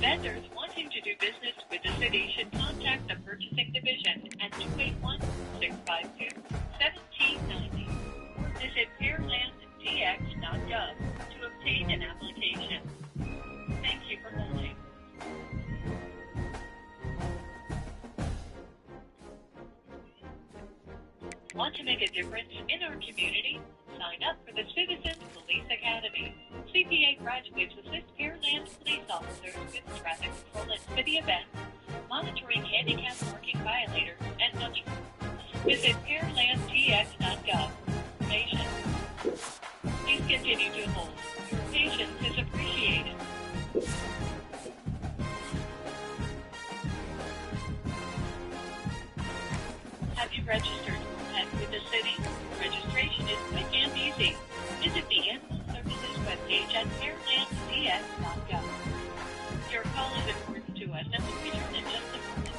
Vendors wanting to do business with the city should contact the Purchasing Division at 281-652-1790 or visit fairlandtx.gov to obtain an application. Thank you for holding. Want to make a difference in our community? Sign up for the Citizens Police Academy. CPA graduates assist Pearland police officers with traffic control at city events, monitoring handicapped parking violators, and much more. Visit pearlandtx.gov for information. Please continue to hold. Your patience is appreciated. Have you registered with the city? Registration is quick and easy. Visit the Animal Services webpage at fairlandtx.gov. Your call is important to us and will return in just a moment.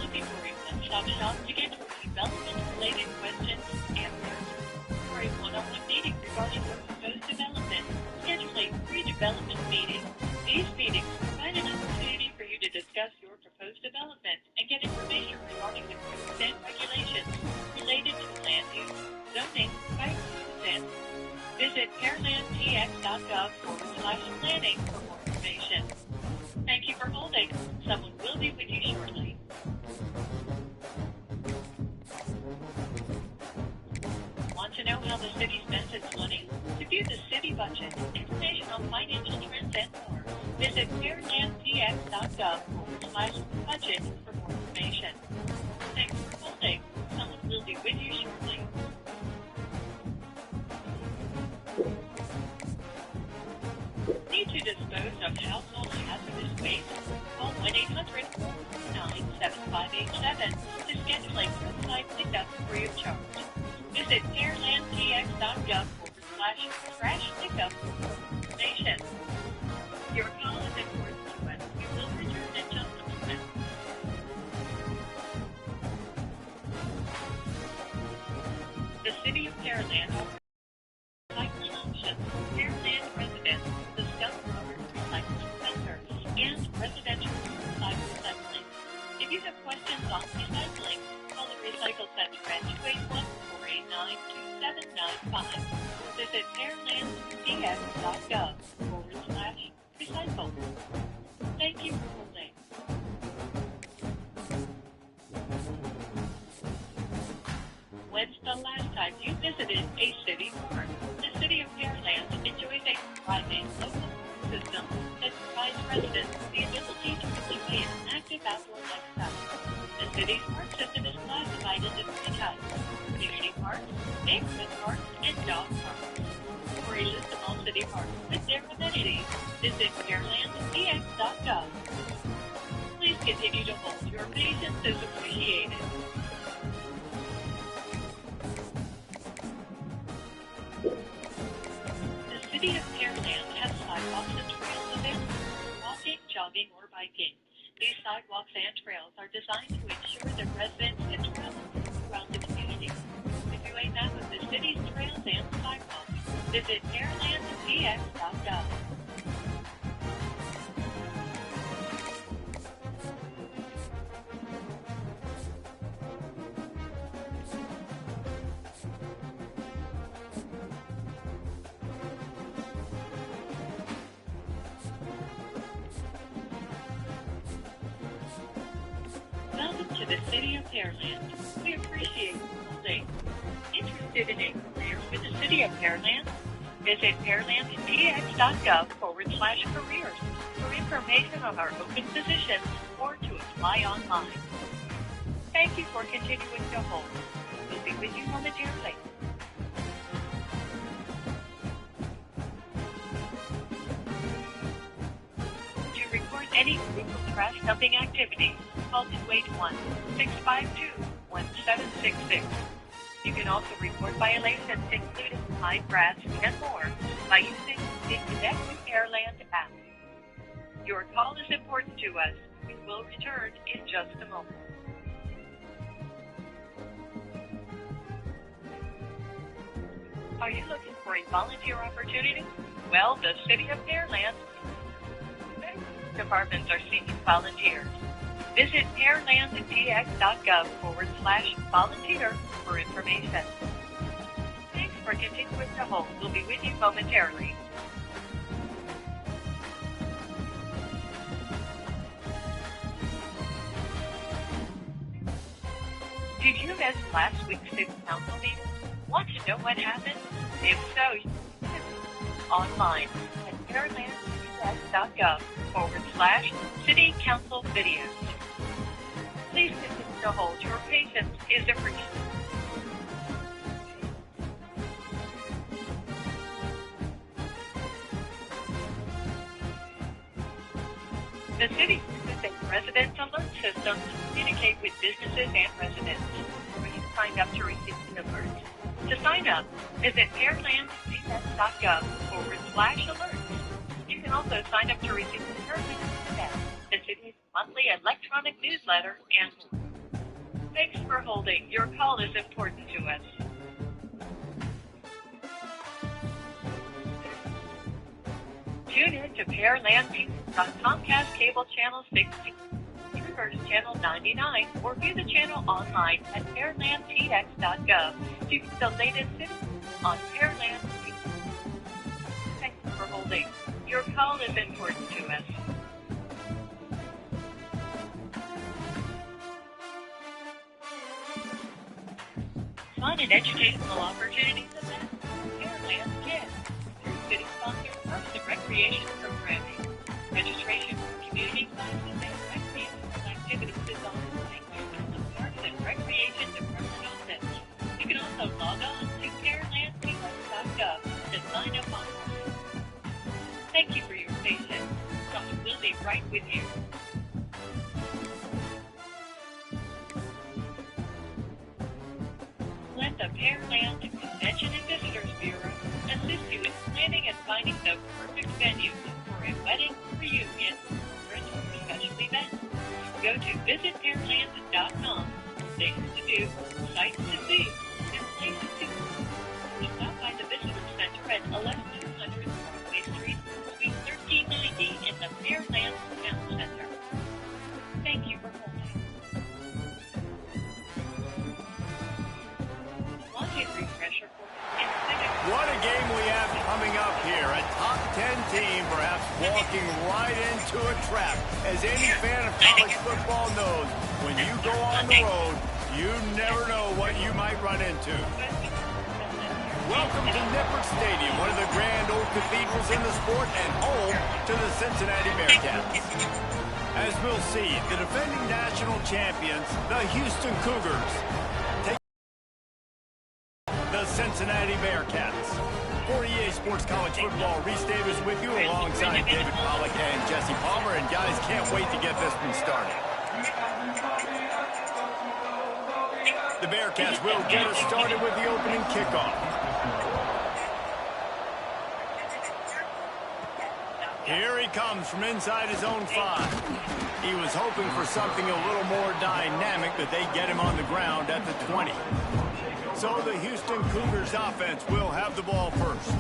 Looking for a one-stop shop to get your development-related questions answered? For a one-on-one meeting regarding your proposed development, schedule a pre-development meeting. These meetings provide an opportunity for you to discuss your proposed development and get information regarding the rules and regulations related to land use, zoning, fire consent. Visit pearlandtx.gov/planning for more information. Thank you for holding. Someone will be with you shortly. Want to know how the city spends its money? To view the city budget, information on financial trends, and more, visit fairlandtx.gov/budget for more information. Thanks for holding. Someone will be with you shortly. Need to dispose of household hazardous waste? Call 1-800-449-7587 to schedule a curbside pickup free of charge. Visit fairlandtx.gov/trash pickup for more information. Your call is important to us. We will return in just a moment. The City of Pearland offers recycling options for Pearland residents, the Scott Roberts Recycling Center, and residential curbside recycling. If you have questions on recycling, call the Recycle Center at 281-489-2795 or visit fairlandtx.gov/recycle. Thank you for holding. When's the last time you visited a city park? The City of Pearland enjoys a thriving local park system that provides residents the ability to enjoy an active outdoor lifestyle. The city's park system is classified into three types: community parks, neighborhood parks, and dog parks. For a list of all city parks with their amenities, visit fairlandtx.gov. Please continue to hold. Your patience is appreciated. The City of Pearland has sidewalks and trails available for walking, jogging, or biking. These sidewalks and trails are designed to ensure that residents can travel throughout the community. To view a map of the city's trails and sidewalks, visit fairlandtx.gov. Welcome to the City of Pearland. We appreciate you holding. Interested in a career with the City of Pearland? Visit pearlandtx.gov/careers for information on our open positions or to apply online. Thank you for continuing to hold. We'll be with you momentarily. To report any illegal trash dumping activities, call 281-652-1766. You can also report violations including high grass and more by using the Connect with Pearland app. Your call is important to us. We will return in just a moment. Are you looking for a volunteer opportunity? Well, the City of Pearland departments are seeking volunteers. Visit pearlandtx.gov/volunteer for information. Thanks for continuing to hold. We'll be with you momentarily. Did you miss last week's City Council meeting? Want to know what happened? If so, you can visit online at pearlandtx.gov/City Council videos. Please continue to hold. Your patience is appreciated. The city uses a resident alert system to communicate with businesses and residents. Are you signed up to receive the alerts? To sign up, visit pearlandtx.gov/alerts. You can also sign up to receive the Pearland Connect, the city's monthly electronic newsletter, and more. Thanks for holding. Your call is important to us. Tune in to Pearland TV on Comcast Cable Channel 60, Troopers Channel 99, or view the channel online at pearlandtx.gov to get the latest news on Pearland TV. Thanks for holding. Your call is important to us. Fun and educational opportunities at Pearland Kids through city-sponsored parks and recreation programming. Registration for community classes and recreational activities is online through the Parks and Recreation Department office. You can also log on to pearlandtx.gov to sign up online. Thank you for your patience. Someone will be right with you. Let the Pearland Convention and Visitors Bureau assist you in planning and finding the perfect venue for a wedding, reunion, conference, or special event. Go to visitpearland.com. Things to do, sights to see, and places to go. Stop by the Visitor Center at 11200 Broadway Street, Suite 1390 in the Pearland Town Center. Thank you for holding. Refresher for what a game we have coming up here. A top 10 team perhaps walking right into a trap. As any fan of college football knows, when you go on the road, you never know what you might run into. Welcome to Nippert Stadium, one of the grand old cathedrals in the sport and home to the Cincinnati Bearcats. As we'll see, the defending national champions, the Houston Cougars, the Cincinnati Bearcats. For EA Sports College Football, Reese Davis with you alongside David Pollack and Jesse Palmer. And guys, can't wait to get this one started. The Bearcats will get us started with the opening kickoff. Here he comes from inside his own 5. He was hoping for something a little more dynamic, but they get him on the ground at the 20. So the Houston Cougars offense will have the ball first.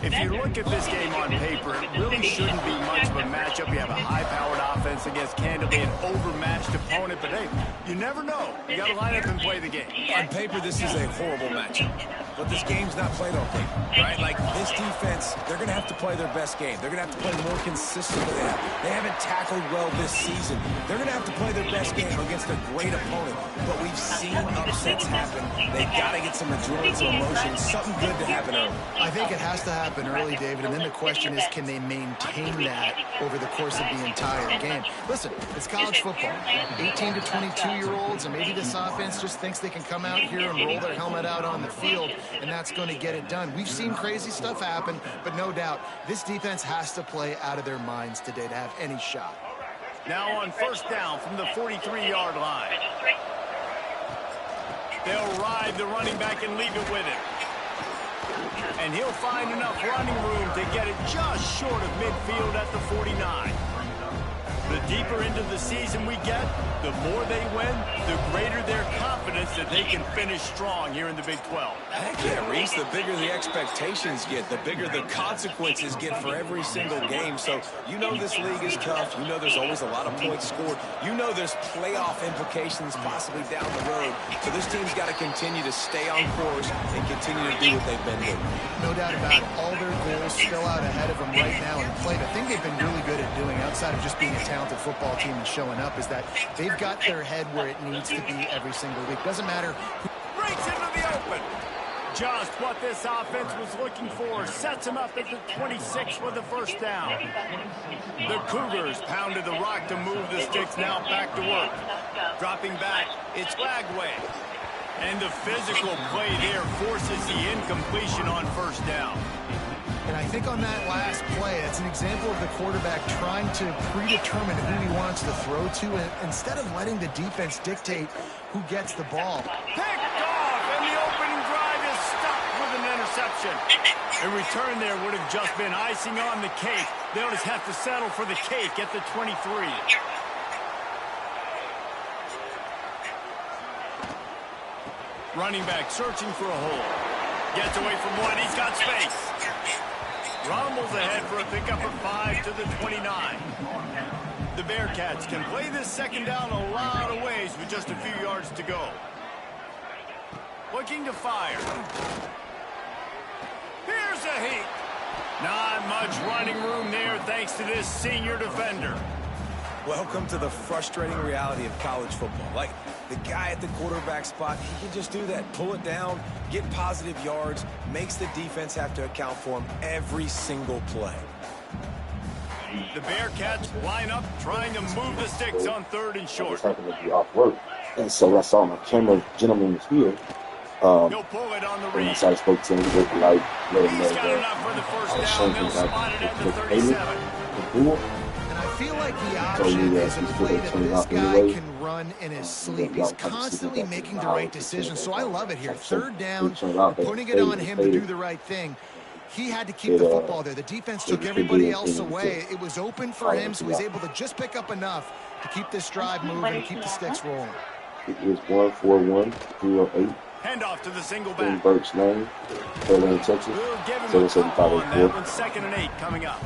If you look at this game on paper, it really shouldn't be much of a matchup. You have a high-powered offense against candidly an overmatched opponent, but hey, you never know. You got to line up and play the game. On paper, this is a horrible matchup, but this game's not played on paper, right? Like this defense, they're going to have to play their best game. They're going to have to play more consistent than they have. They haven't tackled well this season. They're going to have to play their best game against a great opponent, but we've seen upsets happen. They've got to get some endurance or emotion, something good to happen early. I think it has to happen early, David, and then the question is, can they maintain that over the course of the entire game? Listen, it's college football. 18 to 22-year-olds, and maybe this offense just thinks they can come out here and roll their helmet out on the field, and that's going to get it done. We've seen crazy stuff happen, but no doubt, this defense has to play out of their minds today to have any shot. Now on first down from the 43-yard line. They'll ride the running back and leave it with him. And he'll find enough running room to get it just short of midfield at the 49. The deeper into the season we get, the more they win, the greater their confidence that they can finish strong here in the Big 12. Heck yeah, Reese, the bigger the expectations get, the bigger the consequences get for every single game. So you know this league is tough. You know there's always a lot of points scored. You know there's playoff implications possibly down the road. So this team's got to continue to stay on course and continue to do what they've been doing. No doubt about it. All their goals still out ahead of them right now in play. The thing they've been really good at doing, outside of just being a talented football team and showing up, is that they've got their head where it needs to be every single week. Doesn't matter who Breaks into the open. Just what this offense was looking for. Sets him up at the 26 for the first down. The Cougars pounded the rock to move the sticks, now back to work. Dropping back, it's Lagway. And the physical play there forces the incompletion on first down. And I think on that last play, it's an example of the quarterback trying to predetermine who he wants to throw to, and instead of letting the defense dictate who gets the ball. Picked off, and the opening drive is stopped with an interception. A return there would have just been icing on the cake. They'll just have to settle for the cake at the 23. Running back searching for a hole. Gets away from one. He's got space. Rumbles ahead for a pickup of 5 to the 29. The Bearcats can play this second down a lot of ways with just a few yards to go. Looking to fire. Here's a heat. Not much running room there thanks to this senior defender. Welcome to the frustrating reality of college football. Like, the guy at the quarterback spot, he can just do that. Pull it down, get positive yards, makes the defense have to account for him every single play. The Bearcats line up, trying to move the sticks on 3rd and short. I just happened to be off work, and so I saw my camera gentleman was here. He'll pull it on the read. So I spoke to him with the light, let him know He's got that enough for the first I was down. showing They'll him spot it at the that 37. And I feel like the option is a play that this guy can run in his sleep. He's constantly making the right decisions, so I love it here. 3rd down, putting it on him to do the right thing. He had to keep the football there. The defense took everybody else away. It was open for him, so he was able to just pick up enough to keep this drive moving and keep the sticks rolling. It is 14108. Handoff to the single In back. Burke's Lane, Fairlane, Texas. We'll give him a couple on that one. 2nd and 8 coming up.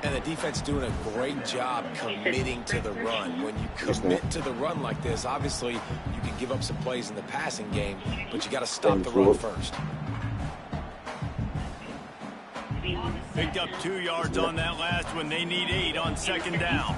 And the defense doing a great job committing to the run. When you commit to the run like this, obviously you can give up some plays in the passing game, but you got to stop the run first. Picked up 2 yards on that last one. They need 8 on 2nd down.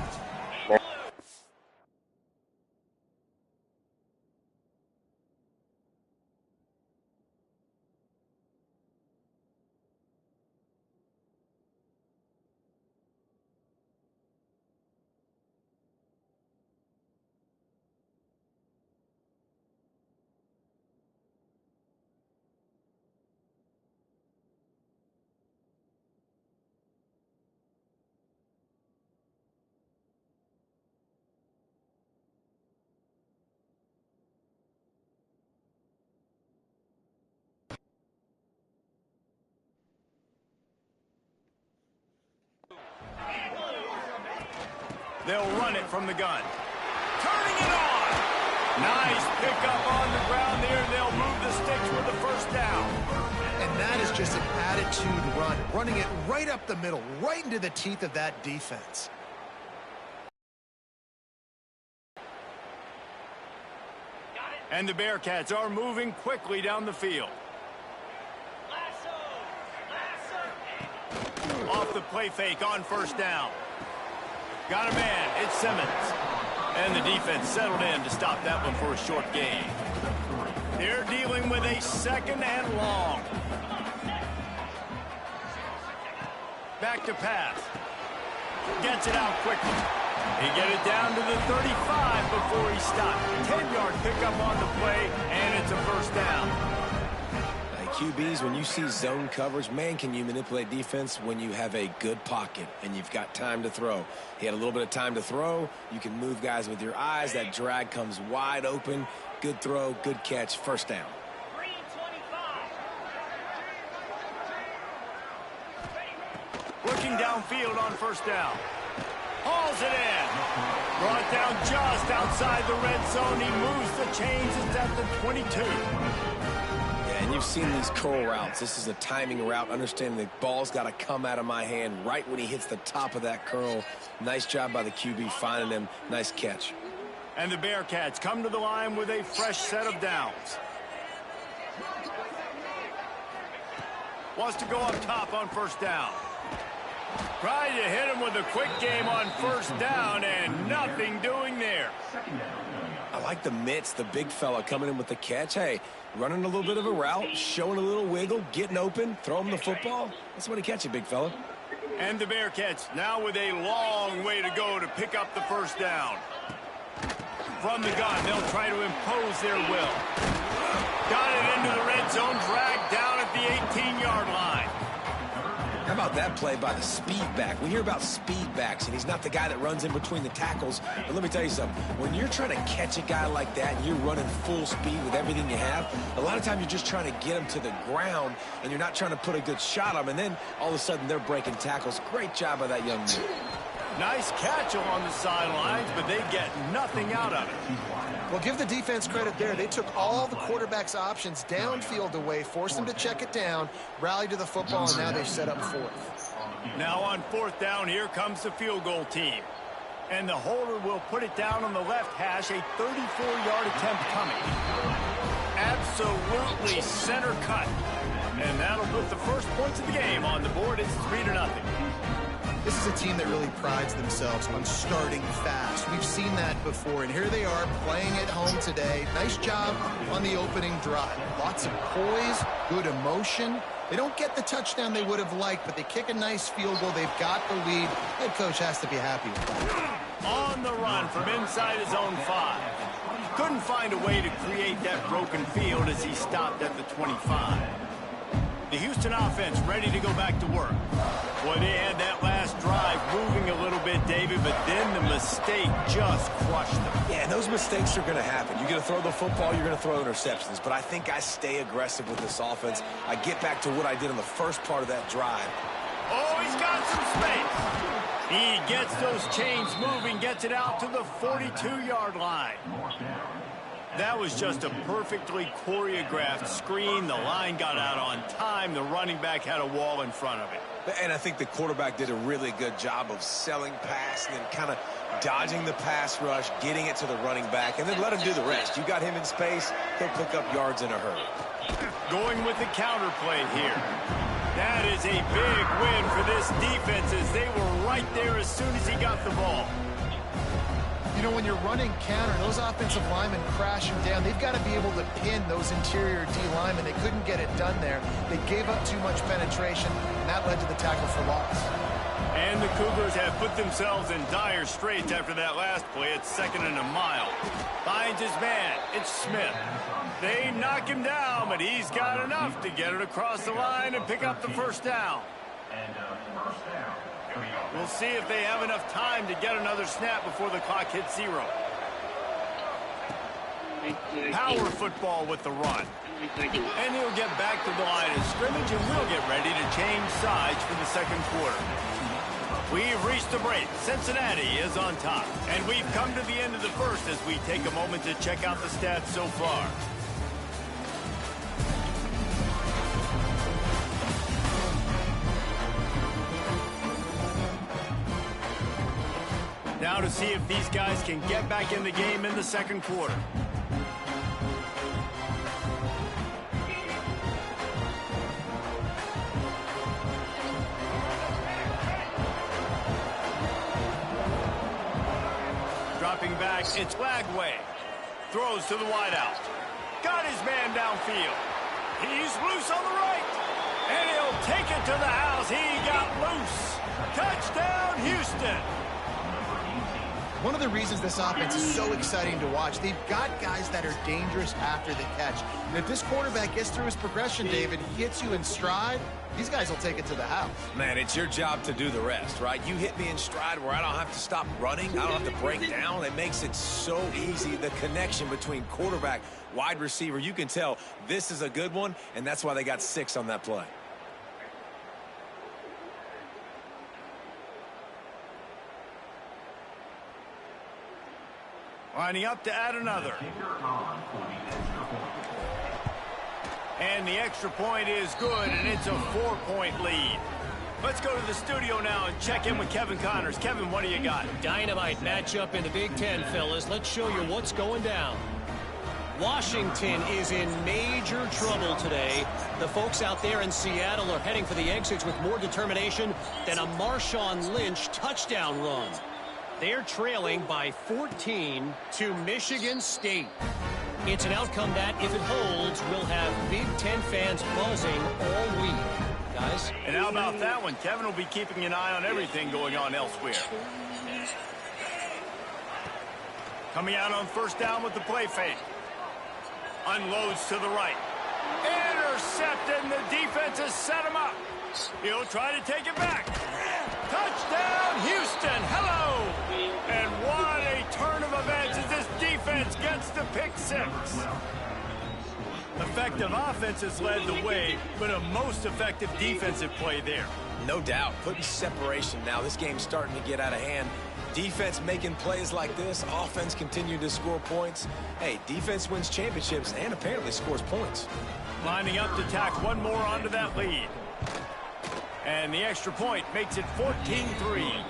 They'll run it from the gun. Turning it on. Nice pickup on the ground there. They'll move the sticks with the first down. And that is just an attitude run, running it right up the middle, right into the teeth of that defense. And the Bearcats are moving quickly down the field. Off the play fake on 1st down. Got a man. It's Simmons. And the defense settled in to stop that one for a short gain. They're dealing with a 2nd and long. Back to pass. Gets it out quickly. He get it down to the 35 before he stopped. 10-yard pickup on the play, and it's a 1st down. QBs, when you see zone coverage, man, can you manipulate defense when you have a good pocket and you've got time to throw. He had a little bit of time to throw. You can move guys with your eyes. That drag comes wide open. Good throw, good catch, 1st down. Looking downfield on 1st down. Hauls it in. Brought down just outside the red zone. He moves the chains. It's at the 22. Yeah, and you've seen these curl routes. This is a timing route. Understanding the ball's got to come out of my hand right when he hits the top of that curl. Nice job by the QB finding him. Nice catch. And the Bearcats come to the line with a fresh set of downs. Wants to go up top on first down. Tried to hit him with a quick game on first down, and nothing doing there. I like the mitts, the big fella coming in with the catch. Hey, running a little bit of a route, showing a little wiggle, getting open, throw him the football. That's when he catch it, big fella. And the Bearcats now with a long way to go to pick up the first down. From the gun, they'll try to impose their will. Got it into the red zone, dragged down at the 18-yard line. How about that play by the speed back? We hear about speed backs, and he's not the guy that runs in between the tackles. But let me tell you something. When you're trying to catch a guy like that and you're running full speed with everything you have, a lot of times you're just trying to get him to the ground, and you're not trying to put a good shot on him. And then all of a sudden they're breaking tackles. Great job by that young man. Nice catch along the sidelines, but they get nothing out of it. Well, give the defense credit there. They took all the quarterback's options downfield away, forced them to check it down, rallied to the football, and now they've set up fourth. Now on fourth down, here comes the field goal team. And the holder will put it down on the left hash, a 34-yard attempt coming. Absolutely center cut. And that'll put the first points of the game on the board. It's 3-0. This is a team that really prides themselves on starting fast. We've seen that before, and here they are playing at home today. Nice job on the opening drive. Lots of poise, good emotion. They don't get the touchdown they would have liked, but they kick a nice field goal. They've got the lead. Head coach has to be happy with that. On the run from inside his own 5. Couldn't find a way to create that broken field as he stopped at the 25. The Houston offense ready to go back to work. Boy, they had that last drive moving a little bit, David, but then the mistake just crushed them. Yeah, and those mistakes are going to happen. You're going to throw the football, you're going to throw interceptions. But I think I stay aggressive with this offense. I get back to what I did in the first part of that drive. Oh, he's got some space. He gets those chains moving, gets it out to the 42-yard line. That was just a perfectly choreographed screen. The line got out on time. The running back had a wall in front of it. And I think the quarterback did a really good job of selling pass and then kind of dodging the pass rush, getting it to the running back, and then let him do the rest. You got him in space, he'll pick up yards in a hurry. Going with the counter play here. That is a big win for this defense as they were right there as soon as he got the ball. You know, when you're running counter, those offensive linemen crashing down, they've got to be able to pin those interior D linemen. They couldn't get it done there. They gave up too much penetration, and that led to the tackle for loss. And the Cougars have put themselves in dire straits after that last play. It's 2nd and a mile. Finds his man. It's Smith. They knock him down, but he's got enough to get it across the line and pick up the first down. We'll see if they have enough time to get another snap before the clock hits 0. Power football with the run. And he'll get back to the line of scrimmage, and we'll get ready to change sides for the second quarter. We've reached the break. Cincinnati is on top. And we've come to the end of the first as we take a moment to check out the stats so far. Now to see if these guys can get back in the game in the second quarter. Dropping back, it's Lagway. Throws to the wideout. Got his man downfield. He's loose on the right. And he'll take it to the house. He got loose. Touchdown, Houston. One of the reasons this offense is so exciting to watch, they've got guys that are dangerous after the catch. And if this quarterback gets through his progression, David, hits you in stride, these guys will take it to the house. Man, it's your job to do the rest, right? You hit me in stride where I don't have to stop running. I don't have to break down. It makes it so easy. The connection between quarterback, wide receiver, you can tell this is a good one, and that's why they got 6 on that play. Lining up to add another. And the extra point is good, and it's a 4-point lead. Let's go to the studio now and check in with Kevin Connors. Kevin, what do you got? Dynamite matchup in the Big Ten, fellas. Let's show you what's going down. Washington is in major trouble today. The folks out there in Seattle are heading for the exits with more determination than a Marshawn Lynch touchdown run. They're trailing by 14 to Michigan State. It's an outcome that, if it holds, will have Big Ten fans buzzing all week. Guys? And how about that one? Kevin will be keeping an eye on everything going on elsewhere. Coming out on first down with the play fake. Unloads to the right. Intercepted, and the defense has set him up. He'll try to take it back. Touchdown, Houston. Hello. And what a turn of events as this defense gets the pick six. Effective offense has led the way, but a most effective defensive play there. No doubt. Putting separation now. This game's starting to get out of hand. Defense making plays like this. Offense continuing to score points. Hey, defense wins championships and apparently scores points. Lining up to tack one more onto that lead. And the extra point makes it 14-3.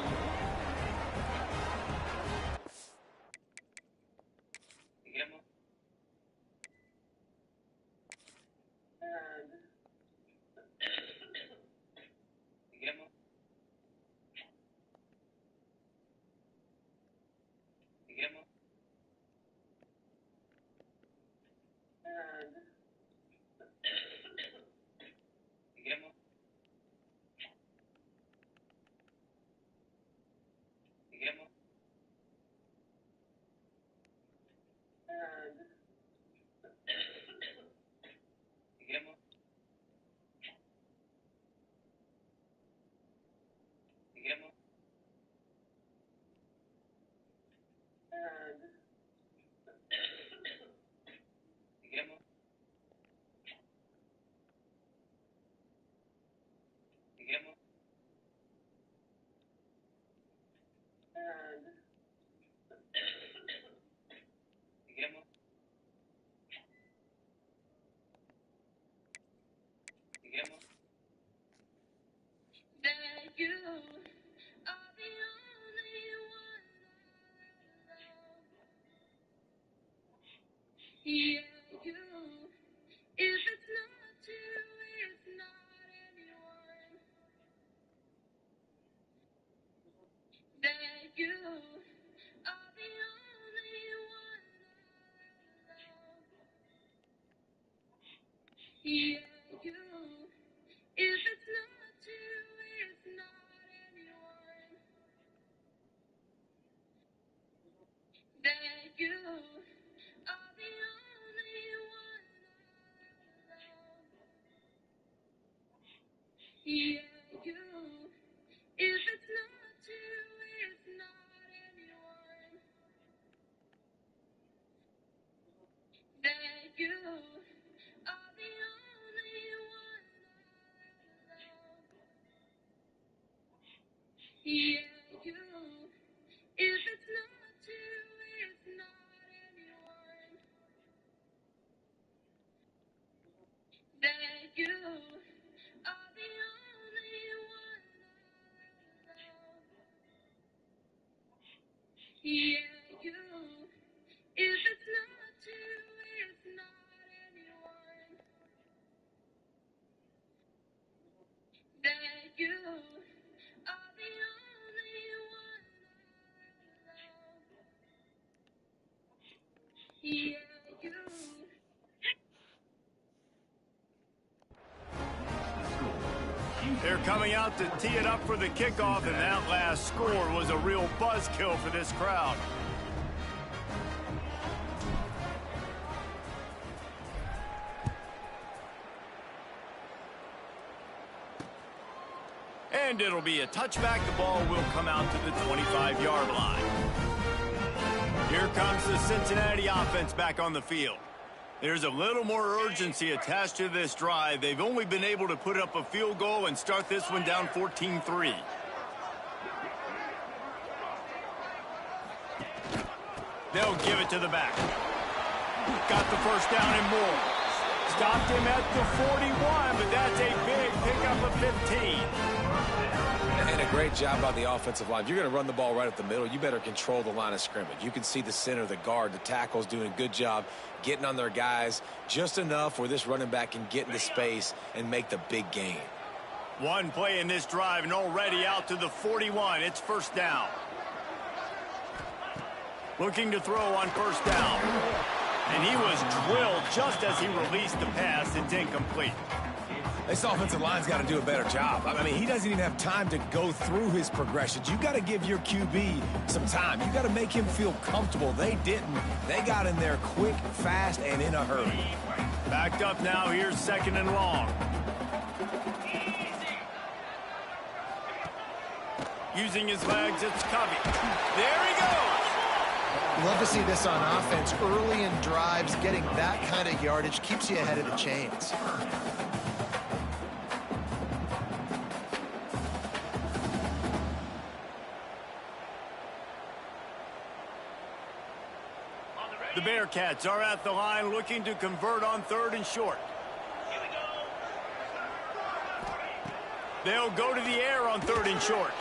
Yeah, you. If it's not you, it's not anyone. That you are the only one I love. Yeah, you. If it's not you, it's not anyone. That you are the only one I love. Yeah, you. If it's not you, it's not anyone. That you are the only one I love. Yeah, you. If it's not you, it's not anyone. That you are the only one I love. Yeah, you. If it's not you, it's not anyone. That you are the only one I love. Yeah, you. They're coming out to tee it up for the kickoff, and that last score was a real buzzkill for this crowd. And it'll be a touchback. The ball will come out to the 25-yard line. Here comes the Cincinnati offense back on the field. There's a little more urgency attached to this drive. They've only been able to put up a field goal and start this one down They'll give it to the back. Got the first down and more. Stopped him at the 41, but that's a big pickup of 15. And a great job by the offensive line. If you're going to run the ball right at the middle, you better control the line of scrimmage. You can see the center, the guard, the tackles doing a good job getting on their guys just enough where this running back can get into space and make the big gain. One play in this drive and already out to the 41. It's first down. Looking to throw on first down. And he was drilled just as he released the pass. It's incomplete. This offensive line's got to do a better job. I mean, he doesn't even have time to go through his progressions. You got to give your QB some time. You got to make him feel comfortable. They didn't. They got in there quick, fast, and in a hurry. Backed up now. Here's second and long. Using his legs, it's Covey. There he goes. Love to see this on offense. Early in drives, getting that kind of yardage keeps you ahead of the chains. The Bearcats are at the line looking to convert on third and short. They'll go to the air on third and short.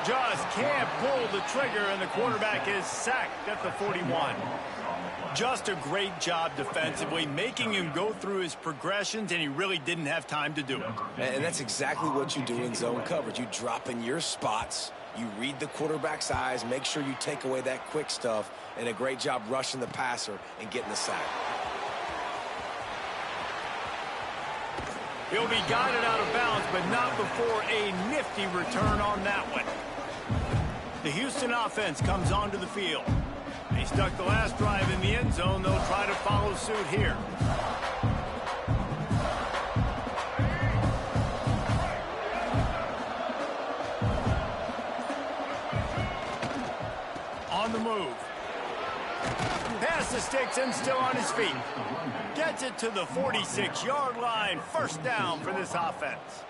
Just can't pull the trigger, and the quarterback is sacked at the 41. Just a great job defensively, making him go through his progressions, and he really didn't have time to do it. And that's exactly what you do in zone coverage. You drop in your spots, you read the quarterback's eyes, make sure you take away that quick stuff, and a great job rushing the passer and getting the sack. He'll be guided out of bounds, but not before a nifty return on that one. The Houston offense comes onto the field. They stuck the last drive in the end zone. They'll try to follow suit here. On the move. Pass the sticks and still on his feet. Gets it to the 46-yard line. First down for this offense.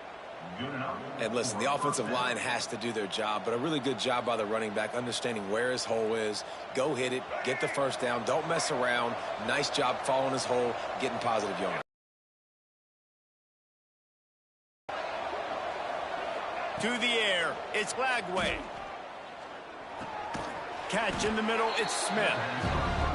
And listen, the offensive line has to do their job, but a really good job by the running back understanding where his hole is. Go hit it, get the first down, don't mess around. Nice job following his hole, getting positive yards. To the air, it's Lagway. Catch in the middle, it's Smith.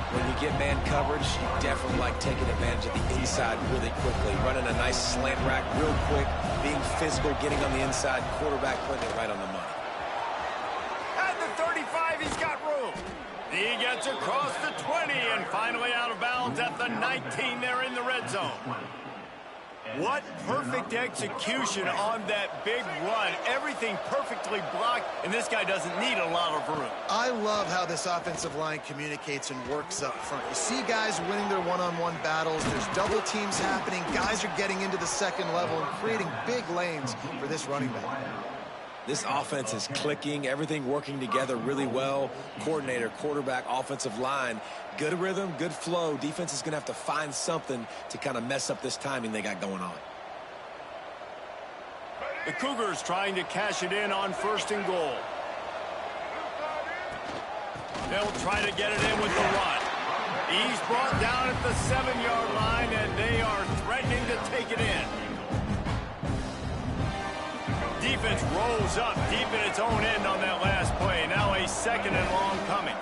When you get man coverage, you definitely like taking advantage of the inside really quickly. Running a nice slant rack real quick, being physical, getting on the inside, quarterback putting it right on the money. At the 35, he's got room. He gets across the 20 and finally out of bounds at the 19 there in the red zone. What perfect execution on that big run. Everything perfectly blocked, and this guy doesn't need a lot of room. I love how this offensive line communicates and works up front. You see guys winning their one-on-one battles. There's double teams happening. Guys are getting into the second level and creating big lanes for this running back. This offense is clicking, everything working together really well. Coordinator, quarterback, offensive line, good rhythm, good flow. Defense is going to have to find something to kind of mess up this timing they got going on. The Cougars trying to cash it in on first and goal. They'll try to get it in with the run. He's brought down at the 7-yard line, and they are threatening to take it in. Defense rolls up deep in its own end on that last play. Now a second and long coming.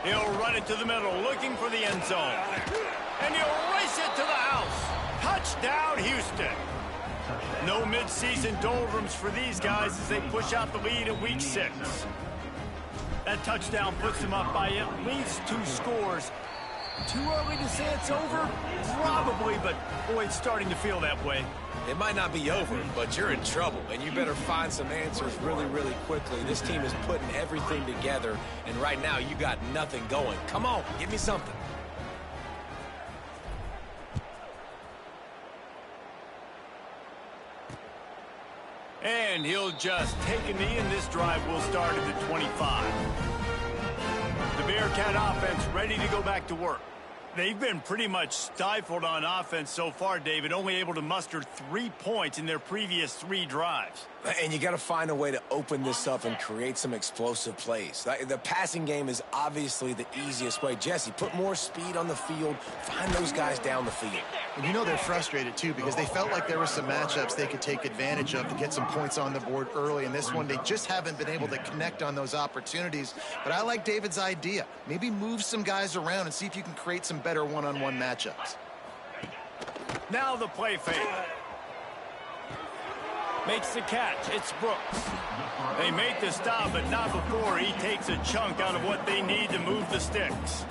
He'll run it to the middle, looking for the end zone. And he'll race it to the house. Touchdown, Houston. No midseason doldrums for these guys as they push out the lead in week 6. That touchdown puts them up by at least 2 scores. Too early to say it's over? Probably, but boy, it's starting to feel that way. It might not be over, but you're in trouble, and you better find some answers really, really quickly. This team is putting everything together, and right now you got nothing going. Come on, give me something. And he'll just take a knee, and this drive will start at the 25. The Bearcat offense ready to go back to work. They've been pretty much stifled on offense so far, David, only able to muster 3 points in their previous 3 drives. And you got to find a way to open this up and create some explosive plays. The passing game is obviously the easiest way. Jesse, put more speed on the field. Find those guys down the field. And you know they're frustrated, too, because they felt like there were some matchups they could take advantage of to get some points on the board early. In this one, they just haven't been able to connect on those opportunities. But I like David's idea. Maybe move some guys around and see if you can create some better one-on-one matchups. Now the play fake. Makes the catch. It's Brooks. They make the stop, but not before he takes a chunk out of what they need to move the sticks.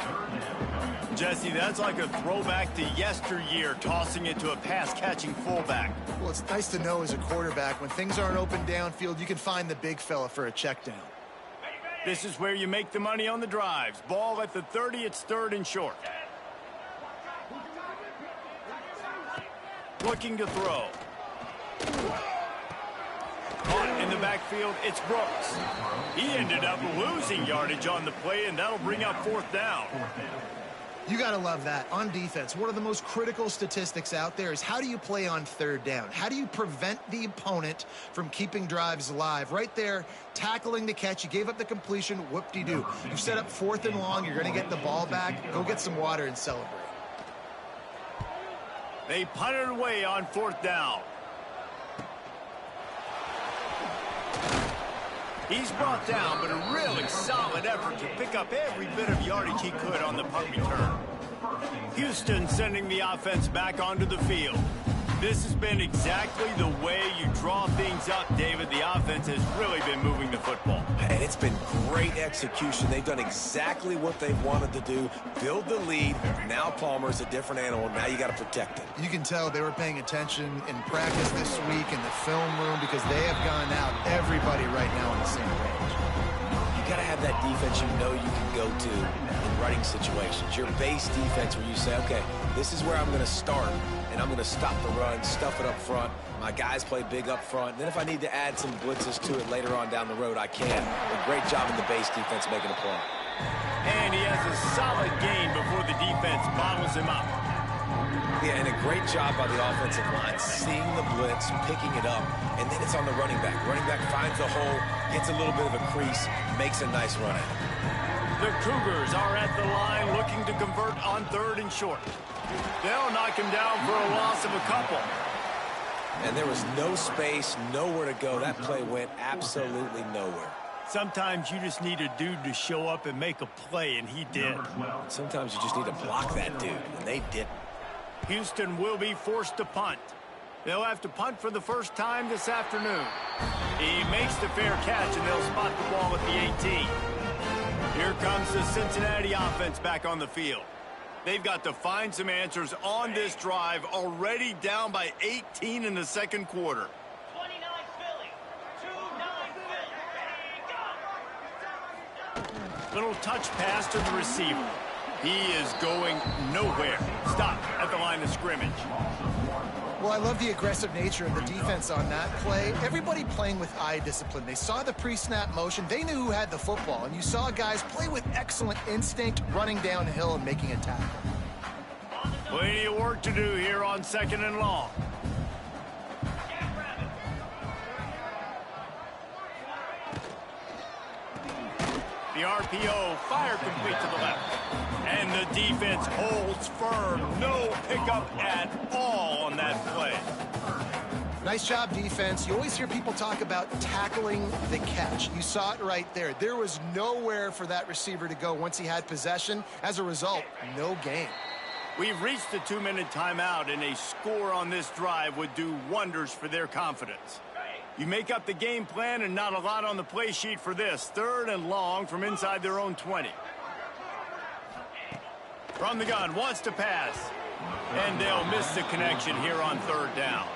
Jesse, that's like a throwback to yesteryear, tossing it to a pass-catching fullback. Well, it's nice to know as a quarterback, when things aren't open downfield, you can find the big fella for a check down. This is where you make the money on the drives. Ball at the 30, it's 3rd and short. Looking to throw. Caught in the backfield, it's Brooks. He ended up losing yardage on the play, and that'll bring up 4th down. You got to love that. On defense, one of the most critical statistics out there is how do you play on 3rd down? How do you prevent the opponent from keeping drives alive? Right there, tackling the catch. You gave up the completion. Whoop-de-doo. You set up 4th and long. You're going to get the ball back. Go get some water and celebrate. They punted away on 4th down. He's brought down, but a really solid effort to pick up every bit of yardage he could on the punt return. Houston sending the offense back onto the field. This has been exactly the way you draw things up, David. The offense has really been moving the football. And it's been great execution. They've done exactly what they've wanted to do. Build the lead. Now Palmer's a different animal. Now you got to protect it. You can tell they were paying attention in practice this week in the film room because they have gone out everybody right now on the same page. You got to have that defense you know you can go to in running situations. Your base defense where you say, okay, this is where I'm going to start. And I'm going to stop the run, stuff it up front. My guys play big up front. Then if I need to add some blitzes to it later on down the road, I can. A great job in the base defense making a play. And he has a solid gain before the defense bottles him up. Yeah, and a great job by the offensive line, seeing the blitz, picking it up, and then it's on the running back. Running back finds the hole, gets a little bit of a crease, makes a nice run at it. The Cougars are at the line looking to convert on 3rd and short. They'll knock him down for a loss of a couple. And there was no space, nowhere to go. That play went absolutely nowhere. Sometimes you just need a dude to show up and make a play, and he did. Sometimes you just need to block that dude, and they didn't. Houston will be forced to punt. They'll have to punt for the first time this afternoon. He makes the fair catch, and they'll spot the ball at the 18. Here comes the Cincinnati offense back on the field. They've got to find some answers on this drive, already down by 18 in the 2nd quarter. 29 Philly. 2-9 Philly. Little touch pass to the receiver. He is going nowhere. Stop at the line of scrimmage. Well, I love the aggressive nature of the defense on that play. Everybody playing with eye discipline. They saw the pre-snap motion. They knew who had the football. And you saw guys play with excellent instinct, running downhill and making a tackle. Plenty of work to do here on 2nd and long. The RPO, fire complete to the left. And the defense holds firm. No pickup at all on that play. Nice job, defense. You always hear people talk about tackling the catch. You saw it right there. There was nowhere for that receiver to go once he had possession. As a result, no gain. We've reached the 2-minute timeout, and a score on this drive would do wonders for their confidence. You make up the game plan and not a lot on the play sheet for this. 3rd and long from inside their own 20. From the gun, wants to pass. And they'll miss the connection here on 3rd down.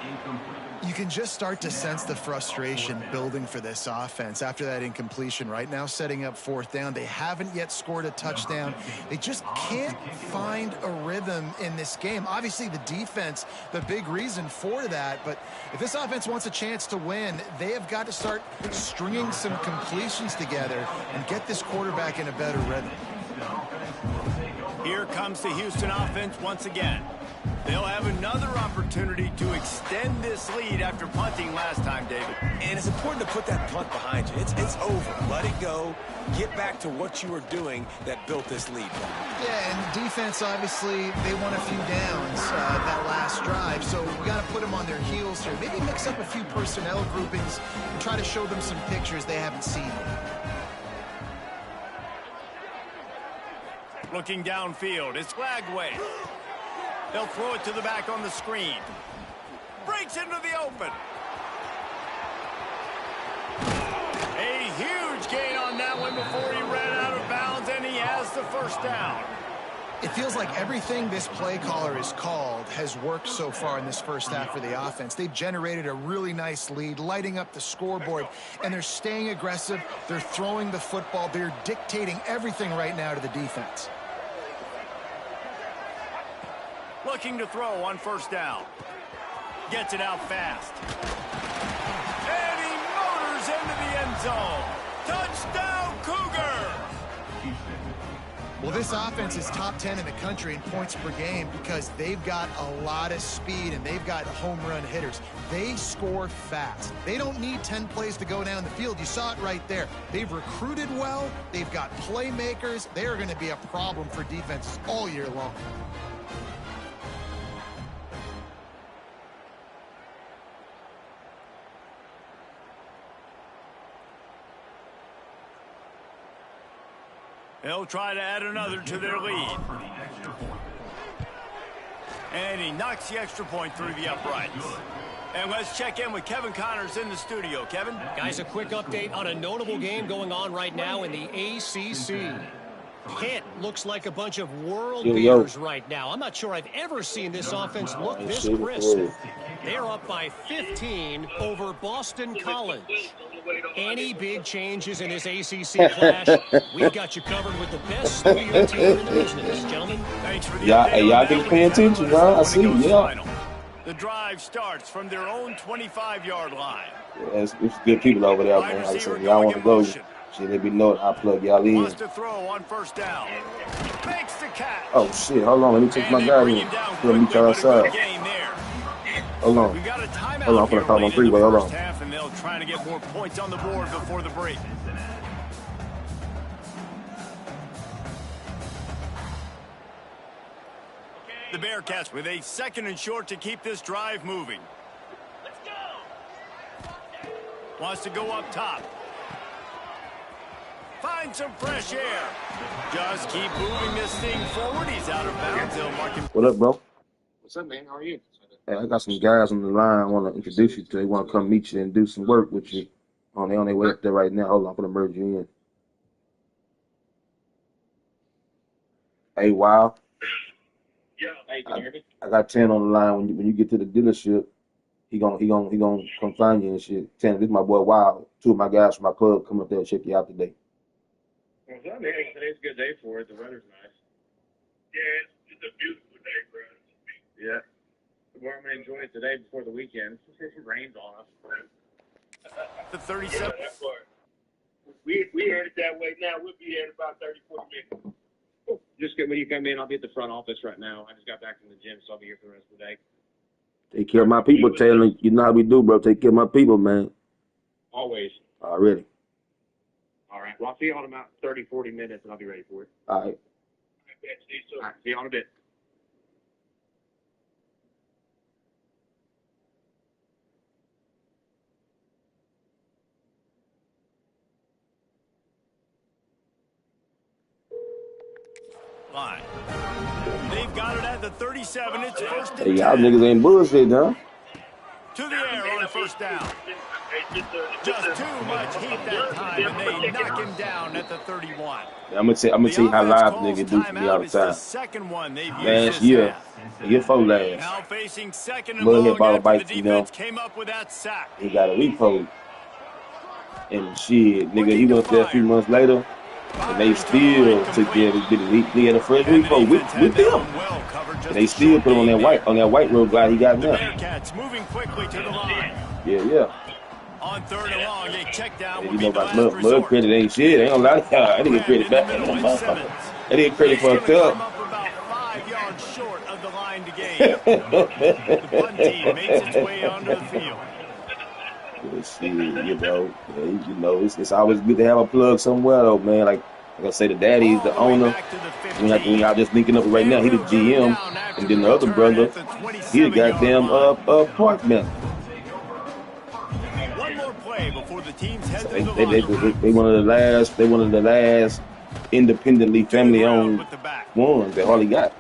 You can just start to sense the frustration building for this offense after that incompletion. Right now, setting up 4th down. They haven't yet scored a touchdown. They just can't find a rhythm in this game. Obviously, the defense, the big reason for that. But if this offense wants a chance to win, they have got to start stringing some completions together and get this quarterback in a better rhythm. Here comes the Houston offense once again. They'll have another opportunity to extend this lead after punting last time, David. And it's important to put that punt behind you. It's over. Let it go. Get back to what you were doing that built this lead. Yeah, and the defense, obviously, they won a few downs that last drive, so we got to put them on their heels here. Maybe mix up a few personnel groupings and try to show them some pictures they haven't seen. Looking downfield, it's Lagway. They'll throw it to the back on the screen. Breaks into the open. A huge gain on that one before he ran out of bounds, and he has the first down. It feels like everything this play caller has called has worked so far in this first half for the offense. They've generated a really nice lead, lighting up the scoreboard, and they're staying aggressive. They're throwing the football. They're dictating everything right now to the defense. Looking to throw on first down. Gets it out fast. And he motors into the end zone. Touchdown, Cougar! Well, this offense is top 10 in the country in points per game because they've got a lot of speed and they've got home run hitters. They score fast. They don't need 10 plays to go down the field. You saw it right there. They've recruited well. They've got playmakers. They are going to be a problem for defenses all year long. They'll try to add another to their lead. And he knocks the extra point through the uprights. And let's check in with Kevin Connors in the studio. Kevin? Guys, a quick update on a notable game going on right now in the ACC. Kent looks like a bunch of world beaters right now. I'm not sure I've ever seen this offense look this crisp. They're up by 15 over Boston College. Any big changes in this ACC clash, we've got you covered with the best studio team in the business. Gentlemen, thanks for the y'all been paying attention, huh? I see, yeah. The drive starts from their own 25-yard line. Yeah, it's good people over there, man. Like I said, y'all want to go. Shit, they be knowing I plug y'all in. Wants to throw on first down. Makes the catch. Oh, shit. Hold on. Let me take my guy in. Let me try outside. Hold on. Hold on. I'm going to call on freeway. Hold on. And they'll try to get more points on the board before the break. The Bearcats with a second and short to keep this drive moving. Let's go. Wants to go up top. Find some fresh air. Just keep moving this thing forward. He's out of bounds. They'll mark him. What up, bro? What's up, man? How are you? Hey, I got some guys on the line I want to introduce you to. They want to come meet you and do some work with you. They on their way up there right now. Hold on, I'm going to merge you in. Hey, Wow. Yeah. Hey, can you hear me? I got 10 on the line. When you get to the dealership, he gonna come find you and shit. 10, this is my boy Wow. 2 of my guys from my club coming up there and check you out today. Well, today's a good day for it. The weather's nice. Yeah, it's a beautiful day, bro. Yeah. Well, I'm going to enjoy it today before the weekend. It rains on us. The 37. Yeah, that part. We headed that way now. We'll be here in about 30, 40 minutes. Just when you come in, I'll be at the front office right now. I just got back from the gym, so I'll be here for the rest of the day. Take care of my people, Taylor. You know how we do, bro. Take care of my people, man. Always. Already. All right. Well, I'll see you in about 30, 40 minutes, and I'll be ready for it. All right. All right. See you in a bit. Line. They've got it at the 37. It's first and 10. Hey, y'all niggas ain't bullshit, huh? To the air on first down. Just too much heat that time, and they knock him down at the 31. I'm gonna tell you how live niggas do for me all the time. Second one they've used Last year, year 4 last. Now facing second and Little long hit ball after bites, the you know. defense came up with that sack. He got a repo. And shit, nigga, he went there a few months later, and they still took care of his. He had a fresh repo with them. And they still put him on that white road guy he got now. Bearcats moving quickly to the line. Yeah. On third and long, a check down And would you be know the about last mud resort. credit ain't shit. Ain't gonna lie to y'all. I didn't get credit back. I didn't get credit for a cup. yards short of the line to gain. The punt team makes its way onto the field. Shit, it's always good to have a plug somewhere, though, man. Like I say, the daddy is the owner. When y'all just linking up right now, he the GM, and then the other brother, he the goddamn park man. One more play before the teams head to the line. They one of the last independently family-owned ones that Harley got.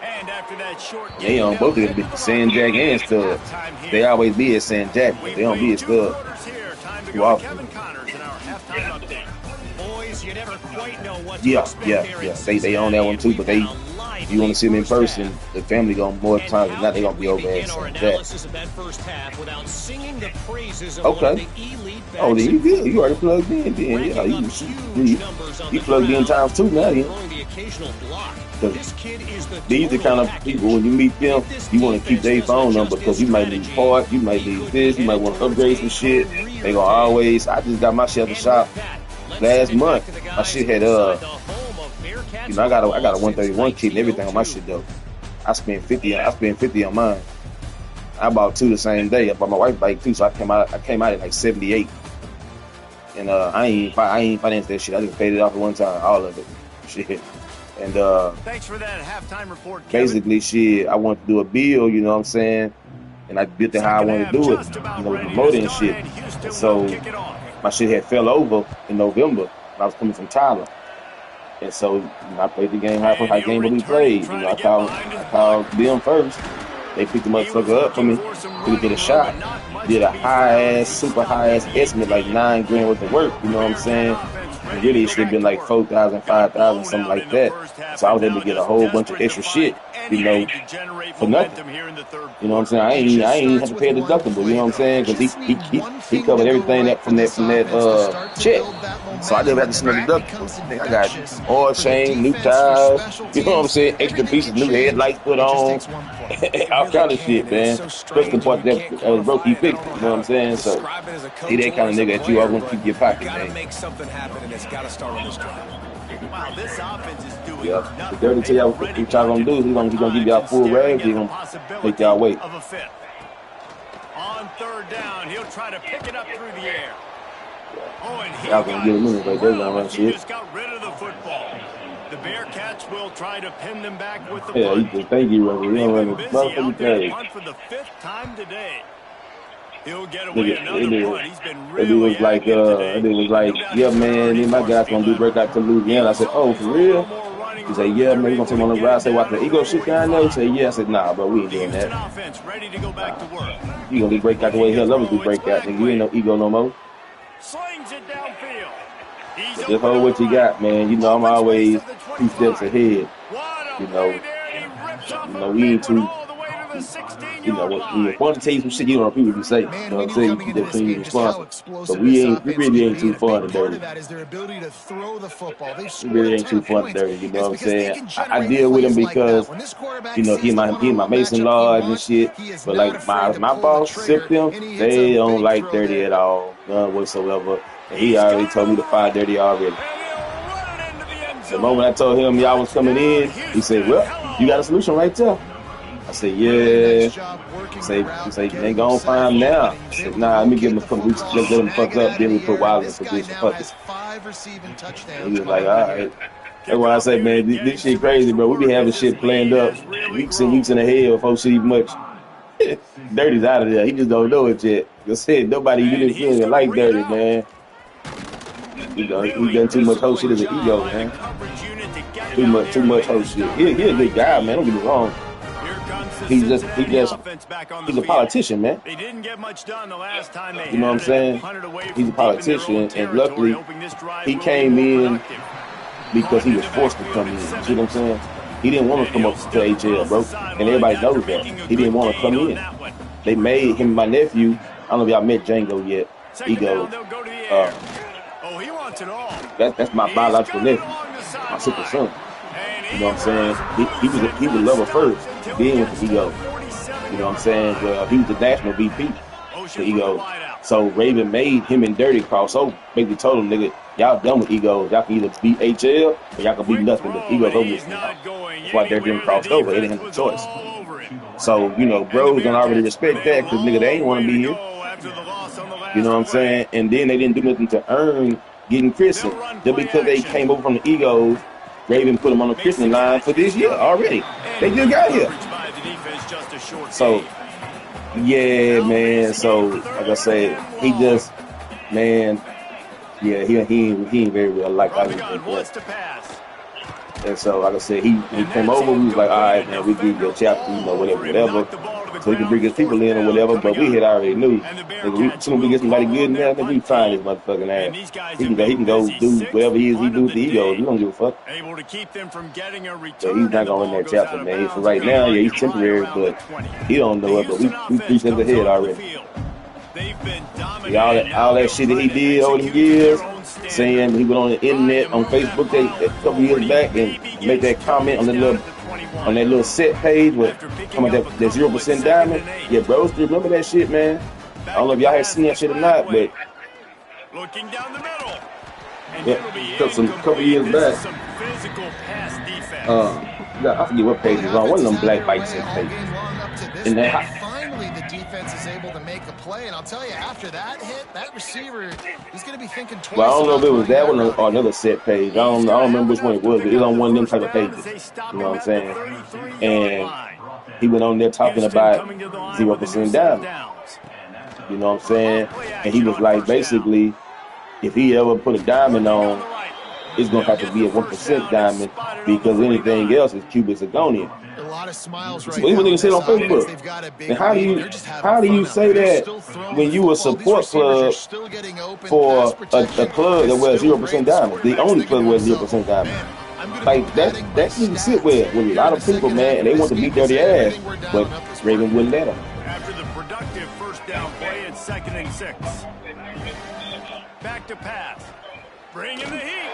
And after that short They on both of them, San Jack and Stud. They always be at San Jack, but they don't be at Stud too often. You never quite know what Yeah. They own that one too, but you want to see them in person, the family gonna more times than not, they gonna be over at San Jack. Okay. Oh, then you good. You already plugged in. Then yeah, you plugged in times two now. Yeah. These the kind of people when you meet them, you want to keep their phone number because you might need parts, you might need this, you might want to upgrade some shit. They gonna always. I just got my shit at the shop last month. My shit had I got a 131 kit and everything on my shit though. I spent 50 on mine. I bought two the same day. I bought my wife's bike too, so I came out at like 78. And I ain't financed that shit. I just paid it off at one time, all of it. Shit. And thanks for that halftime report, basically shit, I wanted to do a bill, you know what I'm saying? And I did it how I wanted to do it, with promoting and shit. And so my shit had fell over in November when I was coming from Tyler. And so I played the game how game we played. I called them first. They picked the motherfucker up for me. We did a shot. Did a super high ass estimate, like $9 grand worth of work. You know what I'm saying? And really, it should have been like 4,000, 5,000, something like that. So I was able to get a whole bunch of extra shit, for nothing. You know what I'm saying? I ain't have to pay a deductible. You know what I'm saying? Because he covered everything from that check. So I never had to send a deductible. I got oil change, new tires. You know what I'm saying? Extra pieces, new headlights put on, all kind of shit, man. Especially the part that was broke, he fixed it. You know what I'm saying? So he that kind of nigga that you always want to keep your pocket, man. Wow, this offense is doing yeah. The dirty tell y'all what y'all gonna do. He's gonna give y'all full rags. He's gonna make y'all wait. On third down, he'll try to pick it up through the air. Oh, and y'all gonna get a minute right there, gonna run shit. Just got rid of the football. The Bearcats will try to pin them back with the punt. Yeah, thank you, Russell. You don't run the motherfucking thing. Punt for the 5th time today. He'll get away another punt. He's been really it was like, yeah, man, then my guys gonna do break out to Louisiana. I said, oh, for real? He said, yeah, man, you gonna take me on the ride? I said, watch the Eagle shit down there? He said, yeah. I said, nah, bro, we ain't doing that. You gonna do break out the way hell others do break out, nigga. You ain't no Eagle no more. Slings it downfield. Just hold what you got, man. You know, I'm always 2 steps ahead. You know, we ain't too. You know, when you want to tell you some shit, you don't know people be saying. You know what I'm saying? You keep that clean responsible. But we really ain't too fun and dirty. We really ain't too fun and dirty. You know what I'm saying? I deal with him because, you know, he in my Mason Lodge and shit. But like my boss, SIP them, they don't like dirty at all, none whatsoever. And he already told me to fire dirty already. The moment I told him y'all was coming in, he said, "Well, you got a solution right there." I said, yeah. He said, you ain't gonna find him now. I said, nah, let me give him a couple weeks. Let him fuck up. Then we put Wilder in position. Fuck it. And he was like, all right. That's why I say, man, this shit crazy, bro. We be having shit planned up weeks and weeks in ahead before shit even much. Dirty's out of there. He just don't know it yet. Like I said, nobody really feeling like Dirty, man. You know, he done too much whole shit as an ego, man. Too much whole shit. He a good guy, man. Don't get me wrong. He's a politician, man. They didn't get much done the last time they you know what I'm saying? He's a politician, and luckily he came in because he was forced to come in. You see what I'm saying? He didn't want to come up to AJL, bro, and everybody knows that. He didn't want to come in. They made him my nephew. I don't know if y'all met Django yet. Ego. He wants it all. That's my biological nephew, my sister's son. You know what I'm saying? He was a lover first. Then with the Ego. You know what I'm saying? Well, he was the national VP for Ego. So Raven made him and Dirty cross over. Basically told him, nigga, y'all done with egos. Y'all can either beat HL or y'all can beat nothing. But egos over with now. That's why Dirty didn't cross over. They didn't have a choice. So, you know, bros don't already respect that because, nigga, they ain't want to be here. You know what I'm saying? And then they didn't do nothing to earn getting christened. Just because they came over from the egos, Raven put them on the christening line for this year already. They just got here. So, yeah, man. So, like I said, he just, man, yeah, he ain't very real like I was. And so, like I said, he came over. We was like, all right, man, we give you a chapter, you know, whatever. So he can bring his people in or whatever. But we had already knew. As soon as we get somebody good in there, then we find his motherfucking ass. He can go do whatever he do with the egos. He don't give a fuck. So he's not going in that chapter, man. For right now, yeah, he's temporary, but he don't know it. But we 3 steps ahead already. Yeah, all that shit that he did over the years, saying he went on the internet, on Facebook a couple years back and made that comment on that little set page with talking about that 0% diamond. Yeah, bro, still remember that shit, man. I don't know if y'all had seen that shit or not, but yeah, couple years back. I forget what page it was on. One of them black bike set pages. And that defense is able to make a play, and I'll tell you, after that hit, that receiver, he's going to be thinking twice. Well, I don't know if it was that one or another set page. I don't remember which one it was, but it was on one of them type of pages. You know what I'm saying? And he went on there talking about 0% diamond. You know what I'm saying? And he was like, basically, if he ever put a diamond on, it's going to have to be a 1% diamond because anything else is cubic zirconium. A lot of smiles right now. What you say on Facebook? And how do you say that when you a support club for a club that wears 0% diamond? The only club that wears 0% diamond. Like that didn't sit with a lot of people, man, and they want to beat Dirty ass, but Raven wouldn't let them. After the productive first down play at 2nd and 6. Back to pass. Bring in the heat.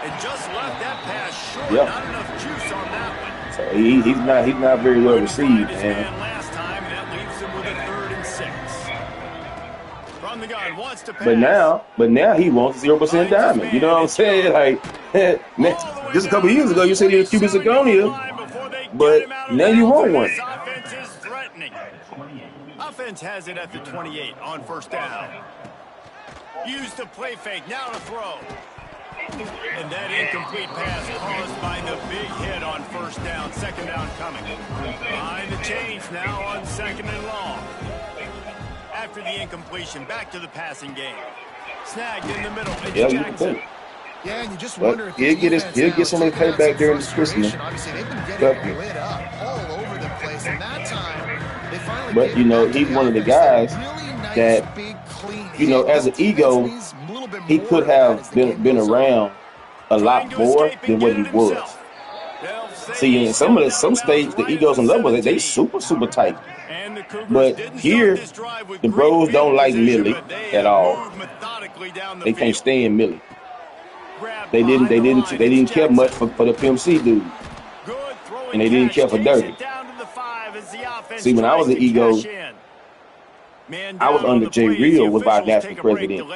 And just left that pass short. Yep. Not enough juice on that one. So he's not very well received, man. Last time, and that leaves him with a 3rd and 6. From the gun, wants to pass. But now he wants 0% diamond. You know what I'm saying? Like just a couple years ago, you said he was cubic zirconia, but now you want one. Offense is threatening. Offense has it at the 28 on first down. Use the play fake. Now to throw. And that incomplete pass caused by the big hit on first down. 2nd down coming. Behind the chains now on 2nd and long. After the incompletion, back to the passing game. Snagged in the middle. Jackson. Yeah, and you just wonder if he'll get some of the payback during the Christmas. Obviously, they've been getting lit up all over the place, and that time they finally. But you know, he's one of the guys that, you know, as an ego, he could have been around a lot more than what he was. See, in some states, the egos and levels, they super tight. But here, the bros don't like Millie at all. They can't stand Millie. They didn't care much for the PMC dude, and they didn't care for Dirty. See, when I was an ego, I was under Jay Real, was our national president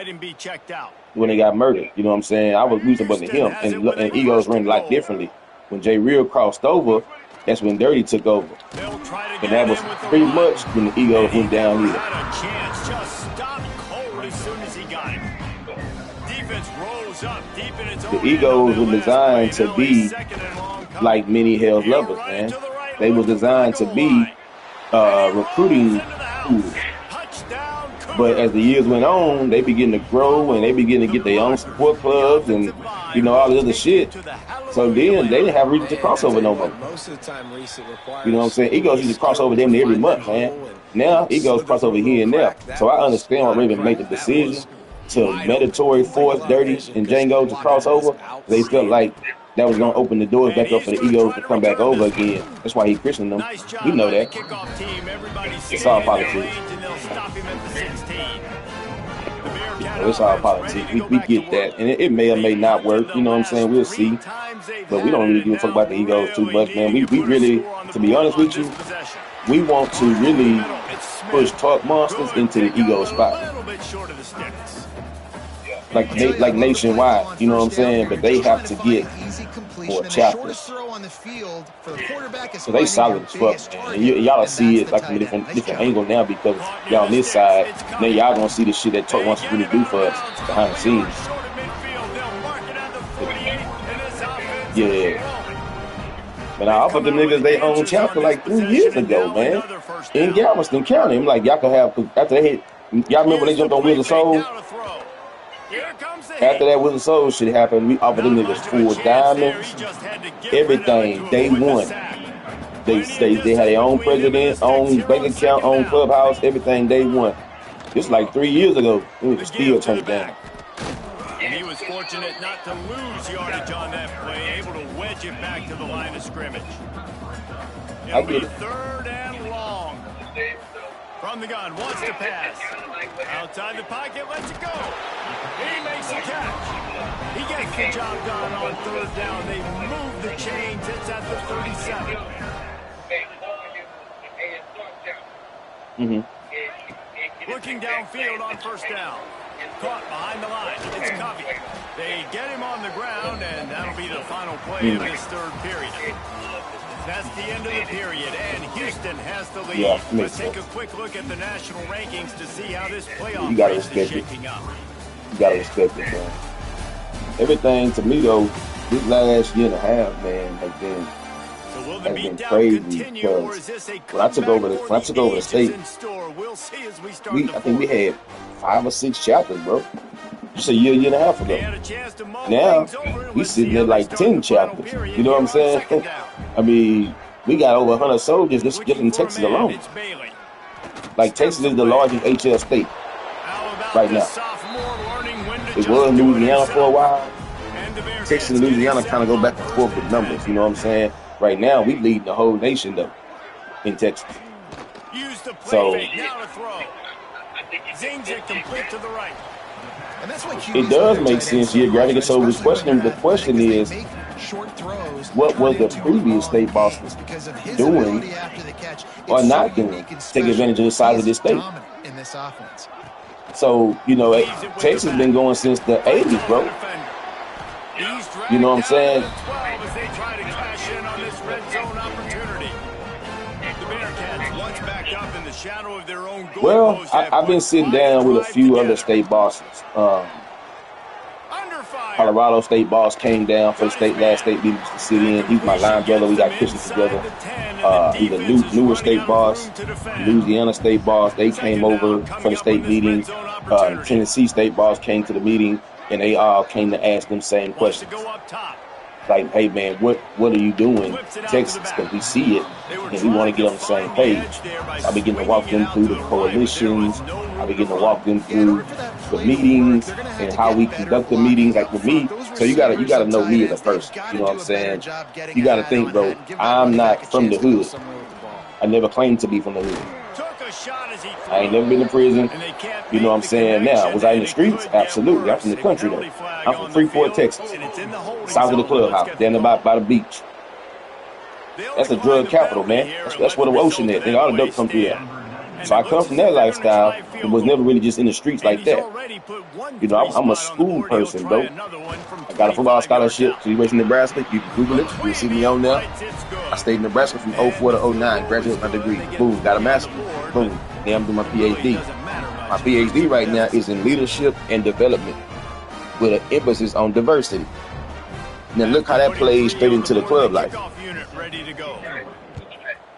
when they got murdered. You know what I'm saying? I was losing but to him, and egos ran a lot differently. When Jay Real crossed over, that's when Dirty took over. And that was pretty much when the egos went down here. The egos were designed to be like many Hell's Lovers, man. They were designed to be recruiting tools. But as the years went on, they begin to grow and they begin to get their own support clubs and, you know, all the other shit. So then they didn't have reason to cross over no more. You know what I'm saying? Egos used to cross over them every month, man. Now egos cross over here and there. So I understand why Raven made the decision to mandatory force Dirty and Django to cross over. They felt like that was going to open the doors back up for the egos to come back over again. That's why he christened them. We know that. It's all politics. It's all politics. We get that. And it may or may not work. You know what I'm saying? We'll see. But we don't really give a fuck about the egos too much, man. We really, to be honest with you, we want to really push Talk Monsters into the ego spot. Like nationwide, you know what I'm saying? But they have to get more chapters. So they solid as fuck, man. And y'all see it like from a different angle now because y'all on this side. Now y'all gonna see the shit that Talk Monsters really do for us behind the scenes. Yeah. But I offered them niggas their own chapter like 3 years ago, man. In Galveston County. I'm like, y'all can have, after they hit, y'all remember they jumped on Wheels of Soul? After that Wheels of Soul shit happened, we offered them niggas full diamonds, everything, day one. They had their own president, own bank account, own clubhouse, everything day one. This was like 3 years ago. We was still turned it down. And he was fortunate not to lose yardage on that play, able to wedge it back to the line of scrimmage. I get it. Third and long. From the gun, wants to pass. Outside the pocket, lets it go. He makes the catch. He gets the job done on third down. They move the chains. It's at the 37. Looking downfield on first down. Caught behind the line. It's Covey. They get him on the ground, and that'll be the final play of this third period. That's the end of the period, and Houston has the lead. Yeah, Let's take a quick look at the national rankings to see how this playoff you gotta race is respect it. shaking up. You gotta respect it, man. Everything to me though, this last year and a half, man, has been crazy because when I took over the state, I think we had 5 or 6 chapters, bro. Just a year and a half ago. Now we sitting at like 10 chapters. You know what I'm saying? I mean, we got over 100 soldiers just in Texas alone. Like Texas is the largest HL state right now. It was Louisiana for a while. Texas and Louisiana kind of go back and forth with numbers. You know what I'm saying? Right now, we lead the whole nation, though, in Texas. So, it does make sense geographically. So, the question is, what was the previous state bosses doing or not doing to take advantage of the size of this state? So, you know, Texas has been going since the 80s, bro. You know what I'm saying? Well, I've been sitting down with a few other state bosses. Colorado state boss came down for the last state meeting to sit in. He's my line brother. We got Christians together. He's a newer state boss. Louisiana state boss. They came over for the state meeting. Tennessee state boss came to the meeting, and they all came to ask them same questions. Like, hey man, what are you doing in Texas? Because we see it and we want to get on the same page. I be getting to walk them through the coalitions. I be getting to walk them through the meetings and how we conduct the meetings. Like with me, so you gotta know me as a person. You know what I'm saying? You gotta think, bro. I'm not from the hood. I never claimed to be from the hood. I ain't never been to prison. You know what I'm saying? Now, was I in the streets? Absolutely. I'm from the country, though. I'm from Freeport, Texas. South of the clubhouse, down by the beach. That's a drug capital, man. That's where the ocean is. All the dope come through there. So I come from that lifestyle. It was never really just in the streets like that. You know, I'm a school person, bro. I got a football scholarship to University of Nebraska. You can Google it. You can see me on there. I stayed in Nebraska from 04 to 09. Graduated my degree. Boom. Got a master's. Boom. Now I'm doing my PhD. My PhD right now is in leadership and development with an emphasis on diversity. Now look how that plays straight into the club life.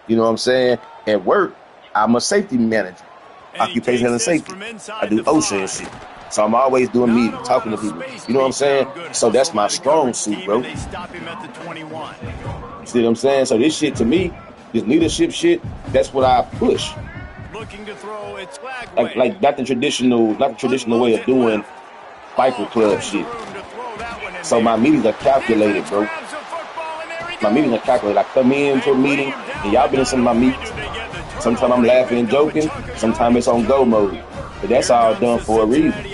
You know what I'm saying? At work, I'm a safety manager, occupational and safety. I do OSHA and shit. So I'm always doing meetings, talking to people. You know what I'm saying? So that's my strong suit, bro. You see what I'm saying? So this shit to me, this leadership shit, that's what I push. Like not the traditional way of doing biker club shit. So my meetings are calculated, bro. My meetings are calculated. I come into a meeting, and y'all been in some of my meetings. Sometimes I'm laughing and joking. Sometimes it's on go mode. But that's all done for a reason.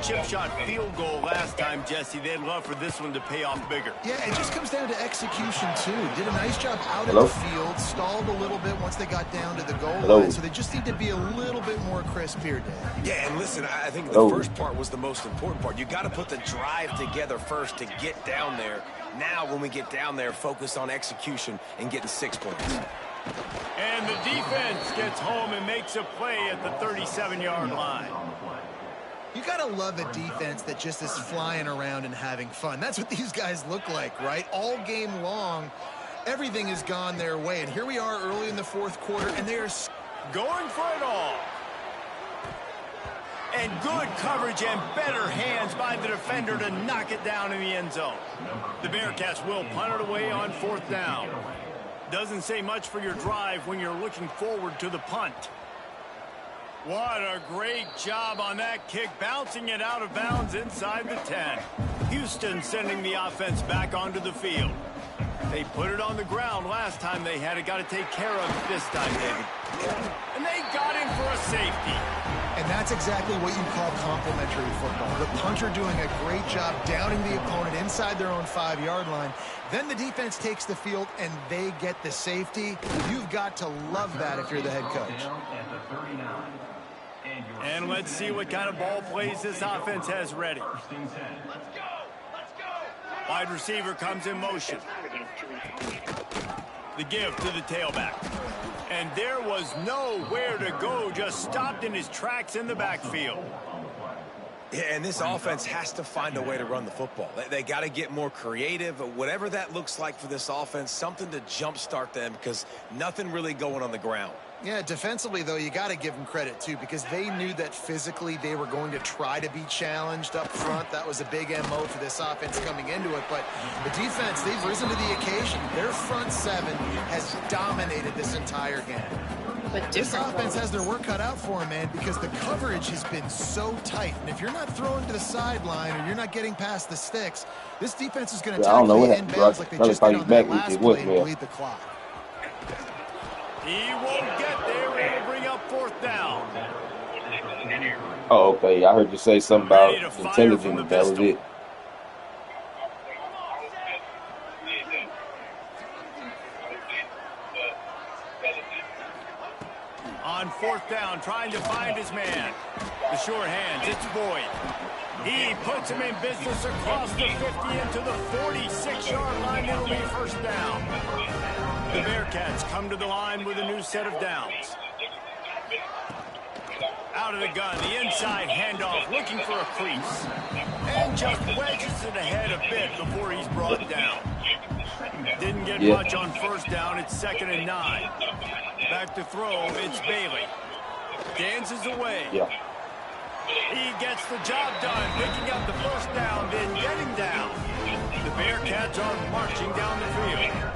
chip shot field goal last time, Jesse. They'd love for this one to pay off bigger. Yeah, it just comes down to execution, too. Did a nice job out Hello? of the field, stalled a little bit once they got down to the goal Hello? line, so they just need to be a little bit more crisp here, Dave. Yeah, and listen, I think the Hello? first part was the most important part. You got to put the drive together first to get down there. Now, when we get down there, focus on execution and getting 6 points. And the defense gets home and makes a play at the 37-yard line. You got to love a defense that just is flying around and having fun. That's what these guys look like, right? All game long, everything has gone their way. And here we are early in the fourth quarter, and they're going for it all. And good coverage and better hands by the defender to knock it down in the end zone. The Bearcats will punt it away on 4th down. Doesn't say much for your drive when you're looking forward to the punt. What a great job on that kick, bouncing it out of bounds inside the 10. Houston sending the offense back onto the field. They put it on the ground last time they had it. Got to take care of it this time, David. And they got in for a safety. And that's exactly what you call complimentary football. The punter doing a great job downing the opponent inside their own 5-yard line. Then the defense takes the field, and they get the safety. You've got to love that if you're the head coach. And let's see what kind of ball plays this offense has ready. Wide receiver comes in motion. The give to the tailback. And there was nowhere to go, just stopped in his tracks in the backfield. Yeah, and this offense has to find a way to run the football. They got to get more creative, whatever that looks like for this offense, something to jumpstart them because nothing really going on the ground. Yeah, defensively, though, you got to give them credit, too, because they knew that physically they were going to try to be challenged up front. That was a big MO for this offense coming into it. But the defense, they've risen to the occasion. Their front 7 has dominated this entire game. But this offense has their work cut out for them, man, because the coverage has been so tight. And if you're not throwing to the sideline or you're not getting past the sticks, this defense is going to tackle you inbounds like they just did on that last play and bleed the clock. He won't get there. It'll bring up 4th down. Oh, okay. I heard you say something about intelligent. That was it. On 4th down, trying to find his man. The short hands, it's Boyd. He puts him in business across the 50 into the 46-yard line. It'll be 1st down. The Bearcats come to the line with a new set of downs. Out of the gun, the inside handoff, looking for a crease. And just wedges it ahead a bit before he's brought down. Didn't get much on 1st down. It's 2nd and 9. Back to throw, it's Bailey. Dances away. He gets the job done, picking up the 1st down, then getting down. The Bearcats are marching down the field.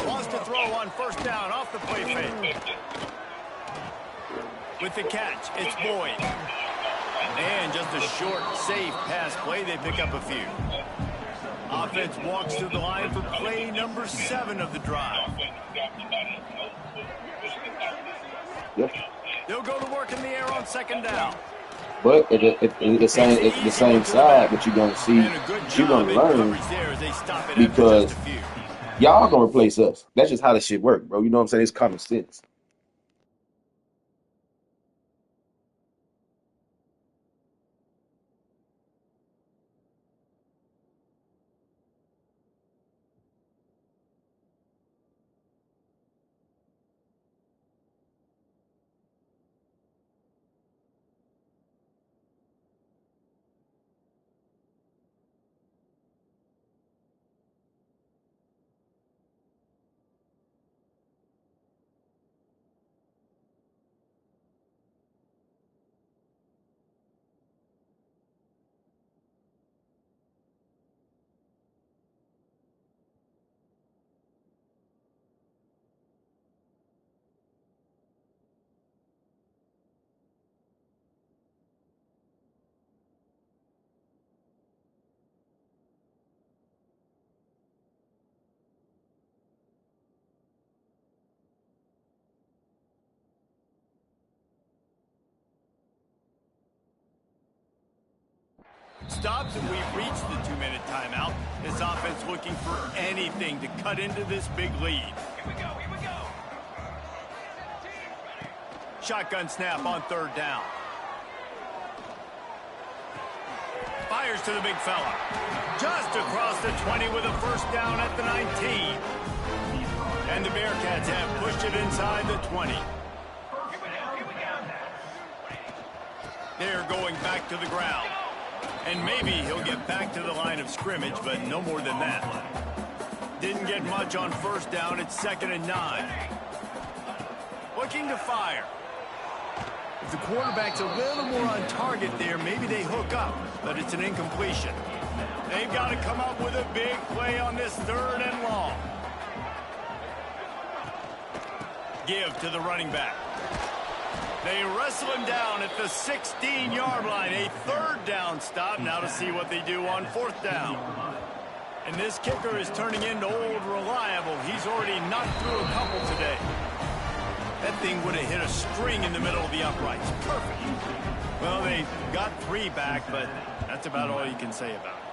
Wants to throw on 1st down off the play fake. With the catch, it's Boyd. And just a short, safe pass play, they pick up a few. Offense walks to the line for play number 7 of the drive. They'll go to work in the air on 2nd down. But at the same side, what you're going to see, you're going to learn because y'all going to replace us. That's just how this shit work, bro. You know what I'm saying? It's common sense. stops, and we've reached the 2-minute timeout. This offense looking for anything to cut into this big lead. Here we go, here we go. Shotgun snap on 3rd down. Fires to the big fella. Just across the 20 with a first down at the 19. And the Bearcats have pushed it inside the 20. They're going back to the ground. And maybe he'll get back to the line of scrimmage, but no more than that. Didn't get much on first down. It's 2nd and 9. Looking to fire. If the quarterback's a little more on target there, maybe they hook up, but it's an incompletion. They've got to come up with a big play on this 3rd and long. Give to the running back. They wrestle him down at the 16-yard line. A 3rd down stop. Now to see what they do on 4th down. And this kicker is turning into old reliable. He's already knocked through a couple today. That thing would have hit a string in the middle of the uprights. Perfect. Well, they got 3 back, but that's about all you can say about it.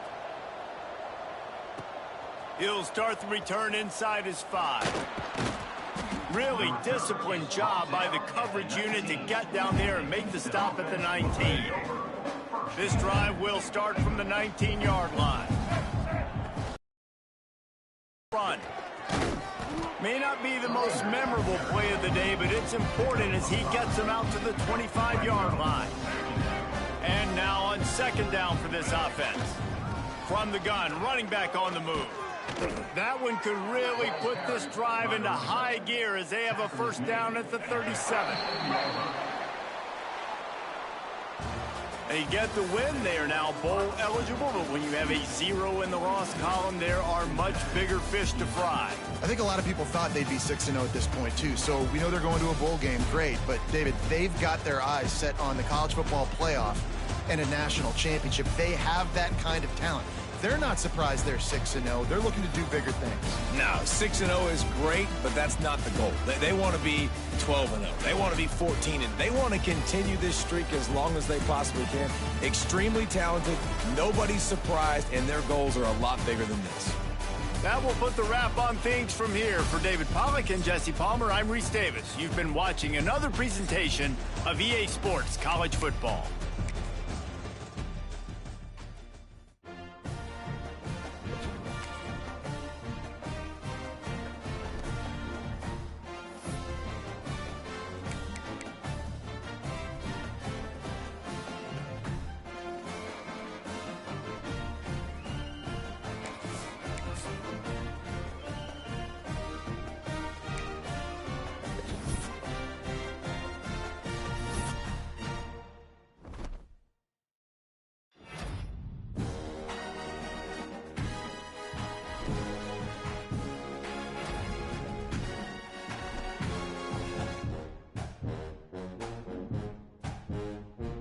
He'll start the return inside his 5. Really disciplined job by the coverage unit to get down there and make the stop at the 19. This drive will start from the 19-yard line. Run. May not be the most memorable play of the day, but it's important as he gets them out to the 25-yard line. And now on 2nd down for this offense. From the gun, running back on the move. That one could really put this drive into high gear as they have a first down at the 37. They get the win. They are now bowl eligible, but when you have a 0 in the loss column, there are much bigger fish to fry. I think a lot of people thought they'd be 6-0 at this point, too. So we know they're going to a bowl game. Great. But, David, they've got their eyes set on the college football playoff and a national championship. They have that kind of talent. They're not surprised they're 6-0. They're looking to do bigger things. No, 6-0 is great, but that's not the goal. They want to be 12-0. They want to be 14-0. They want to continue this streak as long as they possibly can. Extremely talented. Nobody's surprised, and their goals are a lot bigger than this. That will put the wrap on things from here. For David Pollack and Jesse Palmer, I'm Reese Davis. You've been watching another presentation of EA Sports College Football.